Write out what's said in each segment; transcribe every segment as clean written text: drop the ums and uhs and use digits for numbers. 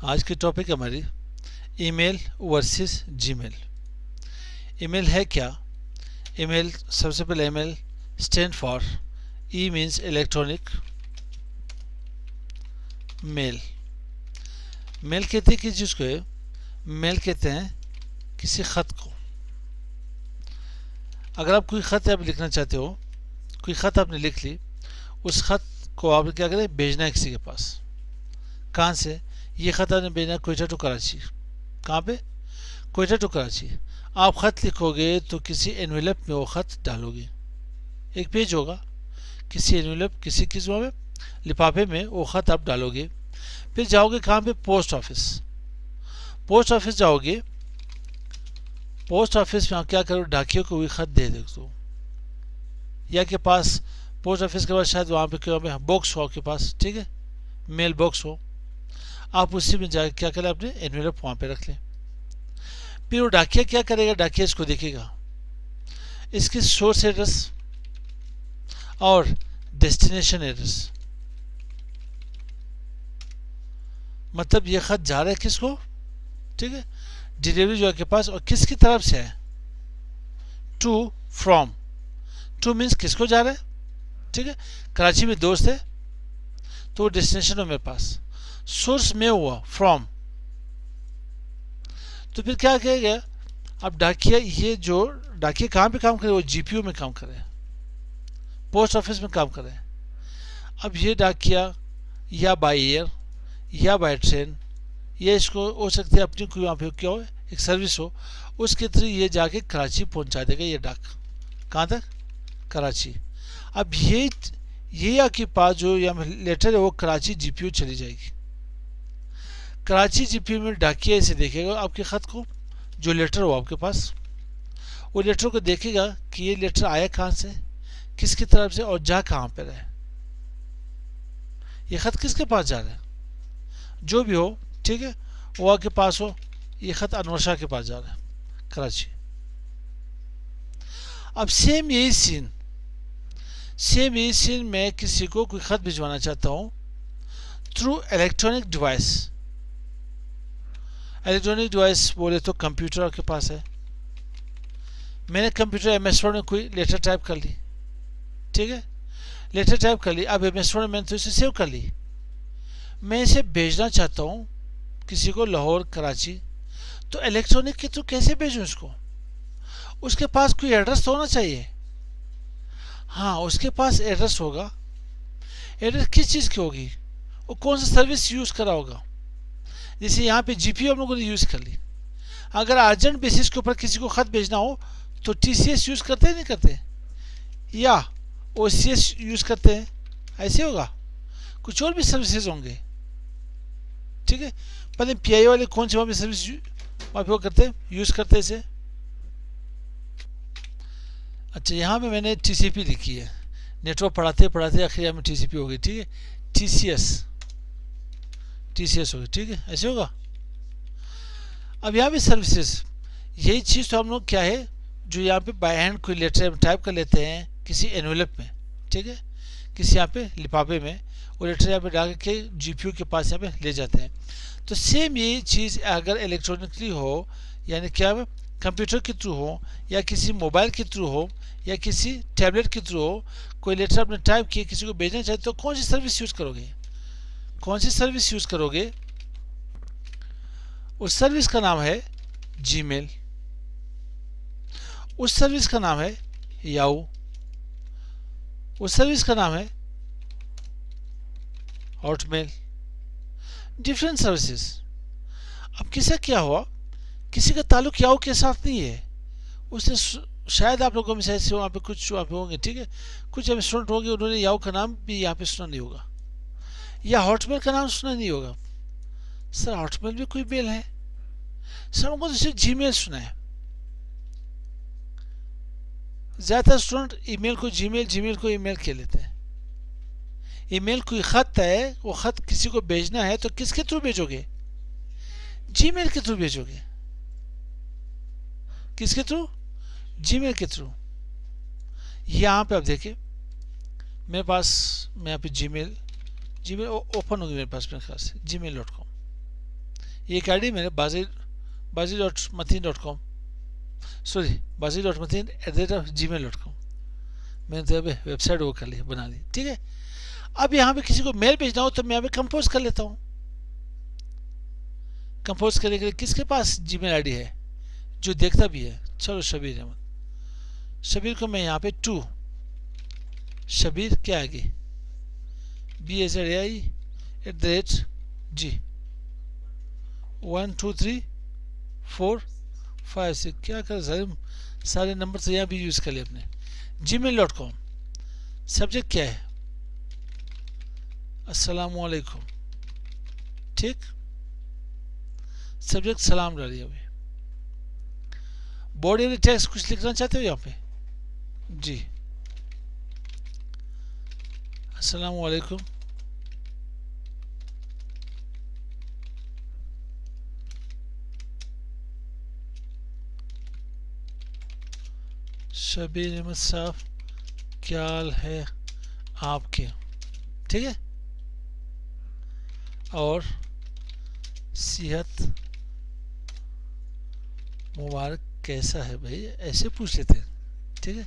आज की टॉपिक हमारी ईमेल वर्सेस जीमेल। ईमेल है क्या? ईमेल, सबसे पहले email stand for, e means electronic, mail. Mail कहते हैं किस चीज़ को? मेल कहते हैं किसी ख़त को। अगर आप कोई ख़त आप लिखना चाहते हो, कोई ख़त आपने लिख ली, उस ख़त को आप क्या करें, भेजना है किसी के पास। कहाँ से? ये ख़त आपने भेजना कोयटा टू कराची। कहाँ पे? कोयटा टू कराची। आप ख़त लिखोगे तो किसी एनवेलप में वो ख़त डालोगे। एक पेज होगा, किसी एनवेलप, किसी में लिफाफे में वो ख़त आप डालोगे। फिर जाओगे कहाँ पे? Post office. पोस्ट ऑफिस जाओगे, पोस्ट ऑफिस में आप क्या करो, डाकियों को भी ख़त दे दो। या के पास पोस्ट ऑफिस के बाद शायद वहाँ पे बॉक्स हो आपके पास, ठीक है, मेल बॉक्स हो, आप उसी में जाकर क्या करें, अपने एनवेलप वहाँ पे रख लें। फिर वो डाकिया क्या करेगा, डाकिया इसको देखेगा, इसकी सोर्स एड्रेस और डेस्टिनेशन एड्रेस, मतलब ये खत जा रहा है किसको, ठीक है, डिलीवरी जो के पास, और किसकी तरफ से है, टू, फ्रॉम। टू मीन्स किसको जा रहा है, ठीक है, कराची में दोस्त है तो वो डेस्टिनेशन है मेरे पास। सोर्स में हुआ फ्रॉम, तो फिर क्या कहेगा, अब डाकिया, ये जो डाकिया कहाँ पे काम करे, वो जीपीयू में काम करे, पोस्ट ऑफिस में काम करे। अब ये डाकिया या बाय एयर या बाय ट्रेन, ये इसको हो सकती है अपनी कोई वहाँ पे क्या हो, एक सर्विस हो, उसके थ्रू ये जाके कराची पहुँचा देगा ये डाक। कहाँ तक? कराची। अब ये आपके पास जो यहाँ लेटर है वो कराची जीपीयू चली जाएगी। कराची जीपीयू में डाकिया इसे देखेगा आपके ख़त को, जो लेटर हो आपके पास, वो लेटर को देखेगा कि ये लेटर आया कहाँ से, किसकी तरफ से, और जा कहाँ पर है, ये ख़त किसके पास जा रहा है, जो भी हो, ठीक है, वो आपके पास हो। ये ख़त अनवर शाह के पास जा रहा है, कराची। अब सेम यही सीन मैं किसी को कोई ख़त भिजवाना चाहता हूँ through electronic device. Electronic device बोले तो कंप्यूटर आपके पास है, मैंने कंप्यूटर MS वर्ड में कोई लेटर टाइप कर ली, ठीक है, लेटर टाइप कर ली। अब MS वर्ड में मैंने तो इसे सेव कर ली, मैं इसे भेजना चाहता हूँ किसी को लाहौर, कराची, तो इलेक्ट्रॉनिक के थ्रू कैसे भेजूँ इसको? उसके पास कोई एड्रेस तो होना चाहिए। हाँ, उसके पास एड्रेस होगा। एड्रेस किस चीज़ की होगी, वो कौन सा सर्विस यूज़ करा होगा। जैसे यहाँ पे जीपीयू हम लोगों ने यूज़ कर ली, अगर अर्जेंट बेसिस के ऊपर किसी को ख़त भेजना हो तो TCS यूज़ करते हैं, नहीं करते, या OCS यूज़ करते हैं, ऐसे होगा। कुछ और भी सर्विसेज होंगे, ठीक है, पता नहीं PI वाले कौन से वहाँ पे सर्विस वहाँ पे वो करते हैं, यूज़ करते हैं इसे। अच्छा, यहाँ पे मैंने TCP लिखी है, नेटवर्क पढ़ाते पढ़ाते आखिर में TCP हो गई, ठीक है, TCS हो गई, ठीक है, ऐसे होगा। अब यहाँ पे सर्विसेज, यही चीज़ तो हम लोग क्या है, जो यहाँ पे बाय हैंड कोई लेटर टाइप कर लेते हैं किसी एनवेलप में, ठीक है, किसी यहाँ पे लिफाफे में, वो लेटर यहाँ पे डाल के जीपीयू के पास यहाँ पे ले जाते हैं। तो सेम यही चीज़ अगर इलेक्ट्रॉनिकली हो, यानी क्या कंप्यूटर के थ्रू हो, या किसी मोबाइल के थ्रू हो, या किसी टैबलेट के थ्रू हो, कोई लेटर आपने टाइप किया किसी को भेजना चाहते तो कौन सी सर्विस यूज़ करोगे, कौन सी सर्विस यूज़ करोगे? उस सर्विस का नाम है जीमेल, उस सर्विस का नाम है याहू, उस सर्विस का नाम है हॉटमेल, डिफरेंट सर्विसेज। अब किसका क्या हुआ, किसी का ताल्लुक याहू के साथ नहीं है, उसने शायद आप लोगों में से ऐसे वहाँ पे कुछ वहाँ पे होंगे, ठीक है, कुछ हम स्टूडेंट होंगे, उन्होंने याहू का नाम भी यहाँ पे सुना नहीं होगा, या हॉटमेल का नाम सुना नहीं होगा। सर हॉटमेल भी कोई मेल है, सर उनको तो सिर्फ जीमेल सुना है। ज़्यादातर स्टूडेंट ईमेल को जीमेल, जीमेल को ईमेल कह लेते हैं। ईमेल कोई ख़त है, वो ख़त किसी को भेजना है तो किसके थ्रू भेजोगे, जीमेल के थ्रू भेजोगे, किसके थ्रू, जीमेल के थ्रू। यहाँ पे आप देखिए मेरे पास, मैं यहाँ पे जीमेल ओपन होगी मेरे पास, मेरे ख्याल से gmail.com, ये एक आईडी मैंने bazi.mateen.com, सॉरी bazi.mateen@gmail.com, मैंने तो अभी वेबसाइट वो कर ली, बना ली, ठीक है। अब यहाँ पे किसी को मेल भेजना हो तो मैं यहाँ पे कंपोज कर लेता हूँ। कंपोज करने के लिए किसके पास जीमेल आईडी है जो देखता भी है? चलो शबीर अहमद, शबीर को मैं यहाँ पे टू शबीर क्या आएगी BAZAI@G 1 2 3 4 5 6 क्या कर सारे नंबर तो यहाँ भी यूज़ कर लिए अपने। gmail.com, सब्जेक्ट क्या है? अस्सलामुअलैकुम, ठीक, सब्जेक्ट सलाम डालिए। अभी बॉडी में टेक्स्ट कुछ लिखना चाहते हो यहाँ पे? जी, अस्सलामुअलैकुम, शबीर अहमद साहब क्या हाल है आपके, ठीक है। और सेहत मुबारक, कैसा है भाई, ऐसे पूछ लेते हैं, ठीक है।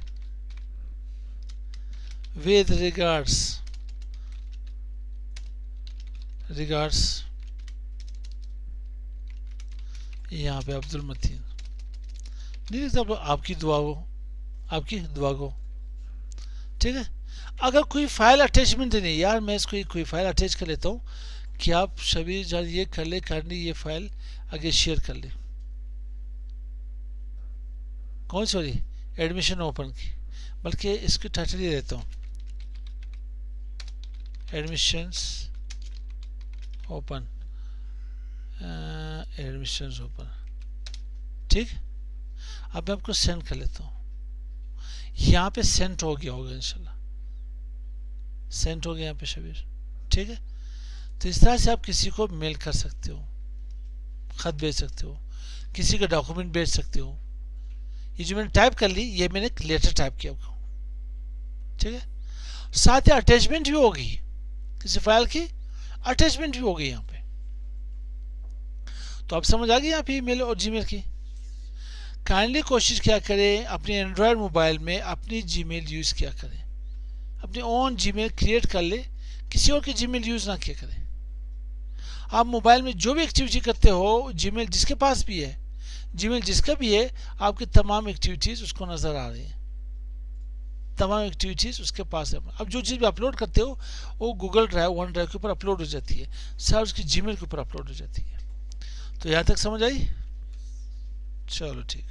विद रिगार्ड्स यहाँ पे अब्दुल मतीन नहीं लिखता, आपकी दुआ को, ठीक है। अगर कोई फाइल अटैचमेंट देनी है, यार मैं इसको कोई फाइल अटैच कर लेता हूँ कि आप शबीर जान ये कर ले, करनी ये फाइल आगे शेयर कर ले। कौन सी वाली? एडमिशन ओपन की, बल्कि इसकी टाइटल ही देता हूँ, एडमिशंस ओपन, ठीक। अब मैं आपको सेंड कर लेता हूँ। यहाँ पे सेंड हो गया होगा, इंशाल्लाह सेंड हो गया यहाँ पे शबीर, ठीक है। तो इस तरह से आप किसी को मेल कर सकते हो, खत भेज सकते हो, किसी का डॉक्यूमेंट भेज सकते हो। ये जो मैंने टाइप कर ली, ये मैंने एक लेटर टाइप किया आपको, ठीक है। साथ ही अटैचमेंट भी होगी, किसी फाइल की अटैचमेंट भी होगी यहाँ पे। तो आप समझ आ गई यहाँ पे ईमेल और जीमेल की। काइंडली कोशिश क्या करें, अपने एंड्रॉयड मोबाइल में अपनी जीमेल यूज़ किया करें, अपनी ओन जीमेल क्रिएट कर ले, किसी और की जीमेल यूज़ ना किया करें। आप मोबाइल में जो भी एक्टिविटी करते हो, जीमेल जिसके पास भी है, जीमेल जिसका भी है, आपकी तमाम एक्टिविटीज़ उसको नज़र आ रही हैं, तमाम एक्टिविटीज़ उसके पास है। अब जो चीज़ भी अपलोड करते हो वो गूगल ड्राइव, वन ड्राइव के ऊपर अपलोड हो जाती है, सब उसकी जीमेल के ऊपर अपलोड हो जाती है। तो यहाँ तक समझ आई? चलो ठीक।